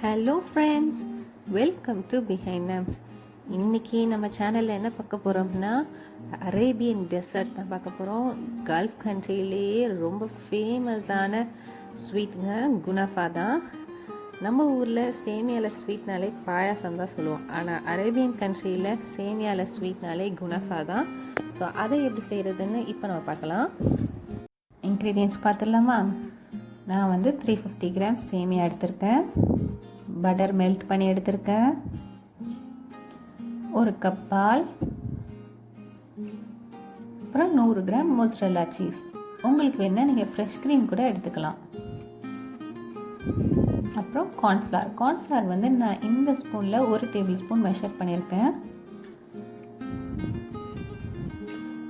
Hello friends, welcome to behind names. இன்றைக்கி நம்ம சேனலில் என்ன பார்க்க போகிறோம்னா அரேபியன் டெசர்ட் தான் பார்க்க போகிறோம். கல்ஃப் கண்ட்ரிலேயே ரொம்ப ஃபேமஸான ஸ்வீட்டுங்க குனாஃபா தான். நம்ம ஊரில் சேமியாவில் ஸ்வீட்னாலே பாயாசம் தான் சொல்லுவோம், ஆனால் அரேபியன் கண்ட்ரியில் சேமியாவில் ஸ்வீட்னாலே குனாஃபா தான். ஸோ அதை எப்படி செய்கிறதுன்னு இப்போ நம்ம பார்க்கலாம். இன்க்ரீடியன்ட்ஸ் பார்த்துடலாமா? நான் 350 கிராம் சேமியா எடுத்திருக்கேன். பட்டர் மெல்ட் பண்ணி எடுத்திருக்கேன். 1 கப் பால், அப்புறம் 100 கிராம் மொசரல்லா சீஸ். உங்களுக்கு வேணால் நீங்கள் ஃப்ரெஷ் க்ரீம் கூட எடுத்துக்கலாம். அப்புறம் கார்ன்ஃப்ளவர் நான் இந்த ஸ்பூனில் 1 டேபிள் ஸ்பூன் மெஷர் பண்ணியிருக்கேன்.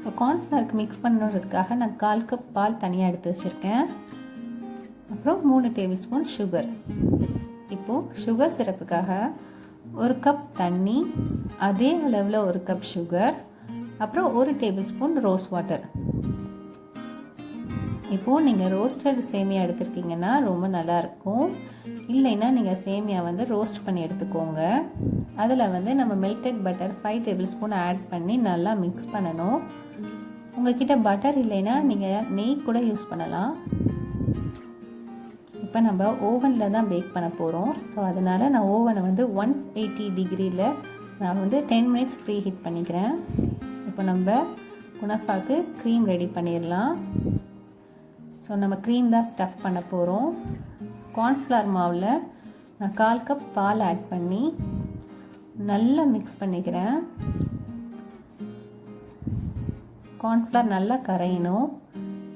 ஸோ கார்ன்ஃப்ளவருக்கு மிக்ஸ் பண்ணுறதுக்காக நான் 1/4 கப் பால் தனியாக எடுத்து வச்சுருக்கேன். அப்புறம் 3 டேபிள் ஸ்பூன் சுகர். இப்போது சுகர் சிரப்புக்காக 1 கப் தண்ணி, அதே அளவில் 1 கப் சுகர், அப்புறம் 1 டேபிள் ஸ்பூன் ரோஸ் வாட்டர். இப்போது நீங்கள் ரோஸ்டட் சேமியா எடுத்துருக்கீங்கன்னா ரொம்ப நல்லாயிருக்கும். இல்லைன்னா நீங்கள் சேமியா ரோஸ்ட் பண்ணி எடுத்துக்கோங்க. அதில் நம்ம melted butter 5 tablespoon add பண்ணி நல்லா மிக்ஸ் பண்ணணும். உங்கள்கிட்ட பட்டர் இல்லைன்னா நீங்கள் நெய் கூட யூஸ் பண்ணலாம். இப்போ நம்ம ஓவனில் தான் பேக் பண்ண போகிறோம். ஸோ அதனால் நான் ஓவனை 180 டிகிரியில் நான் 10 மினிட்ஸ் ப்ரீ ஹீட் பண்ணிக்கிறேன். இப்போ நம்ம குனாஃபாக்கு க்ரீம் ரெடி பண்ணிடலாம். ஸோ நம்ம க்ரீம் தான் ஸ்டஃப் பண்ண போகிறோம். கார்ன்ஃப்ளவர் மாவில் நான் 1/4 கப் பால் ஆட் பண்ணி நல்லா மிக்ஸ் பண்ணிக்கிறேன். கார்ன்ஃப்ளவர் நல்லா கரையணும்.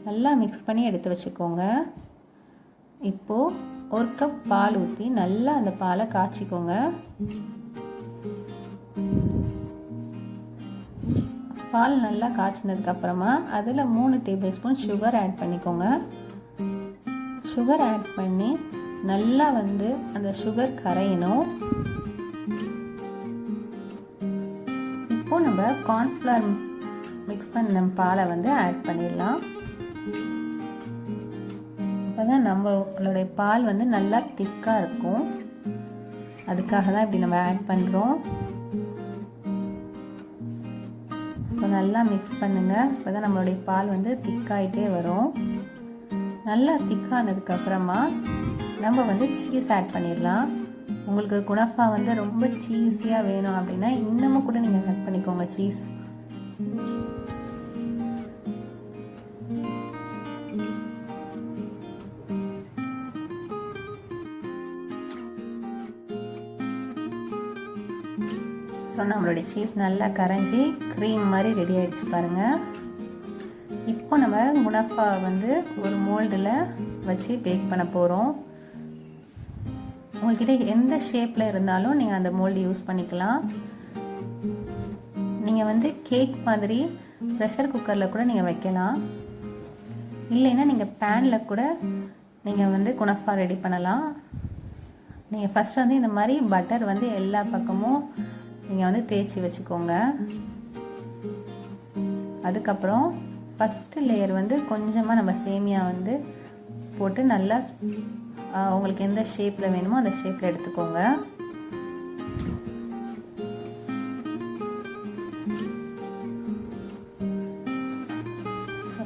நல்லா மிக்ஸ் பண்ணி எடுத்து வச்சுக்கோங்க. இப்போது 1 கப் பால் ஊற்றி நல்லா அந்த பாலை காய்ச்சிக்கோங்க. பால் நல்லா காய்ச்சினதுக்கப்புறமா அதில் 3 டேபிள் ஸ்பூன் சுகர் ஆட் பண்ணிக்கோங்க. சுகர் ஆட் பண்ணி நல்லா அந்த சுகர் கரையணும். இப்போது நம்ம கார்ன்ஃப்ளவர் மிக்ஸ் பண்ண பாலை ஆட் பண்ணிடலாம். அப்போ தான் நம்மளுடைய பால் நல்லா திக்காக இருக்கும். அதுக்காக தான் இப்படி நம்ம ஆட் பண்ணுறோம். ஸோ நல்லா மிக்ஸ் பண்ணுங்கள். இப்போ தான் நம்மளுடைய பால் திக்காகிட்டே வரும். நல்லா திக்கானதுக்கப்புறமா நம்ம சீஸ் ஆட் பண்ணிடலாம். உங்களுக்கு குனாஃபா ரொம்ப சீஸியாக வேணும் அப்படின்னா இன்னமும் கூட நீங்கள் ஆட் பண்ணிக்கோங்க சீஸ். ஸோ நம்மளுடைய சீஸ் நல்லா கரைஞ்சி க்ரீம் மாதிரி ரெடி ஆகிடுச்சு பாருங்கள். இப்போ நம்ம குனாஃபா ஒரு மோல்டில் வச்சு பேக் பண்ண போகிறோம். உங்கள்கிட்ட எந்த ஷேப்பில் இருந்தாலும் நீங்கள் அந்த மோல்டு யூஸ் பண்ணிக்கலாம். நீங்கள் கேக் மாதிரி ப்ரெஷர் குக்கரில் கூட நீங்கள் வைக்கலாம். இல்லைன்னா நீங்கள் பேனில் கூட நீங்கள் குனாஃபா ரெடி பண்ணலாம். நீங்கள் ஃபஸ்ட் இந்த மாதிரி பட்டர் எல்லா பக்கமும் நீங்கள் தேய்ச்சி வச்சுக்கோங்க. அதுக்கப்புறம் ஃபஸ்ட்டு லேயர் கொஞ்சமாக நம்ம சேமியா போட்டு நல்லா உங்களுக்கு எந்த ஷேப்பில் வேணுமோ அந்த ஷேப்பில் எடுத்துக்கோங்க.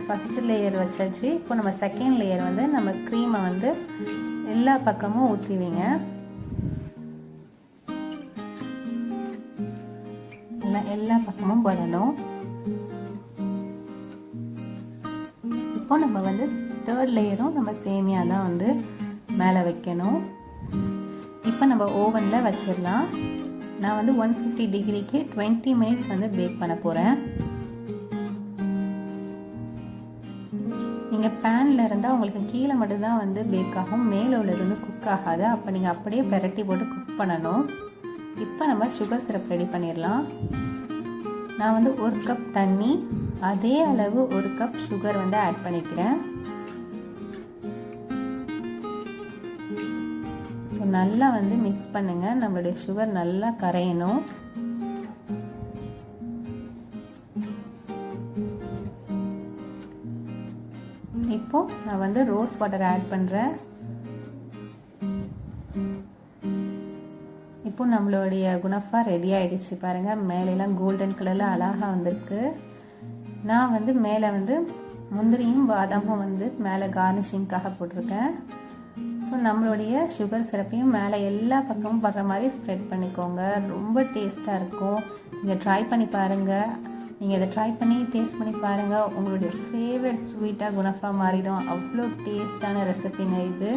ஃபஸ்ட்டு லேயர் வச்சாச்சு. இப்போ நம்ம செகண்ட் லேயர் நம்ம க்ரீமை எல்லா பக்கமும் ஊற்றிவிங்க. எல்லா பக்கமும் படணும். இப்போ நம்ம தேர்ட் லேயரும் நம்ம சேமியா தான் மேலே வைக்கணும். இப்போ நம்ம ஓவனில் வச்சிடலாம். நான் 150 டிகிரிக்கு 20 மினிட்ஸ் பேக் பண்ண போகிறேன். நீங்கள் பேனில் இருந்தால் உங்களுக்கு கீழே மட்டும்தான் பேக் ஆகும், மேலே உள்ளது குக் ஆகாது. அப்போ நீங்கள் அப்படியே பிரட்டி போட்டு குக் பண்ணணும். இப்போ நம்ம சுகர் சிரப் ரெடி பண்ணிடலாம். நான் 1 கப் தண்ணி, அதே அளவு 1 கப் சுகர் ஆட் பண்ணிக்கிறேன். ஸோ நல்லா மிக்ஸ் பண்ணுங்கள். நம்மளுடைய சுகர் நல்லா கரையணும். இப்போது நான் ரோஸ் வாட்டர் ஆட் பண்ணுறேன். இப்போ நம்மளுடைய குணஃபா ரெடி ஆகிடுச்சு பாருங்கள். மேலெல்லாம் கோல்டன் கலரில் அழகாக வந்திருக்கு. நான் வந்து மேலே வந்து முந்திரியும் பாதாமும் வந்து மேலே கார்னிஷிங்காக போட்டிருக்கேன். ஸோ நம்மளுடைய சுகர் சிரப்பையும் மேலே எல்லா பக்கமும் படுற மாதிரி ஸ்ப்ரெட் பண்ணிக்கோங்க. ரொம்ப டேஸ்ட்டாக இருக்கும். நீங்கள் ட்ரை பண்ணி பாருங்கள். நீங்கள் இதை ட்ரை பண்ணி டேஸ்ட் பண்ணி பாருங்கள். உங்களுடைய ஃபேவரட் ஸ்வீட்டாக குணஃபா மாறிடும். அவ்வளோ டேஸ்டான ரெசிபிங்க இது.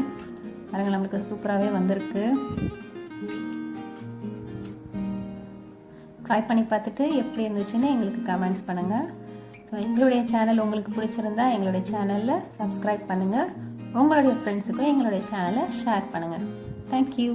பாருங்கள், நம்மளுக்கு சூப்பராகவே வந்திருக்கு. ட்ரை பண்ணி பார்த்துட்டு எப்படி இருந்துச்சுன்னு எங்களுக்கு கமெண்ட்ஸ் பண்ணுங்கள். ஸோ எங்களுடைய சேனல் உங்களுக்கு பிடிச்சிருந்தா எங்களுடைய சேனலில் சப்ஸ்கிரைப் பண்ணுங்கள். உங்களுடைய ஃப்ரெண்ட்ஸுக்கும் எங்களுடைய சேனலை ஷேர் பண்ணுங்கள். தேங்க்யூ.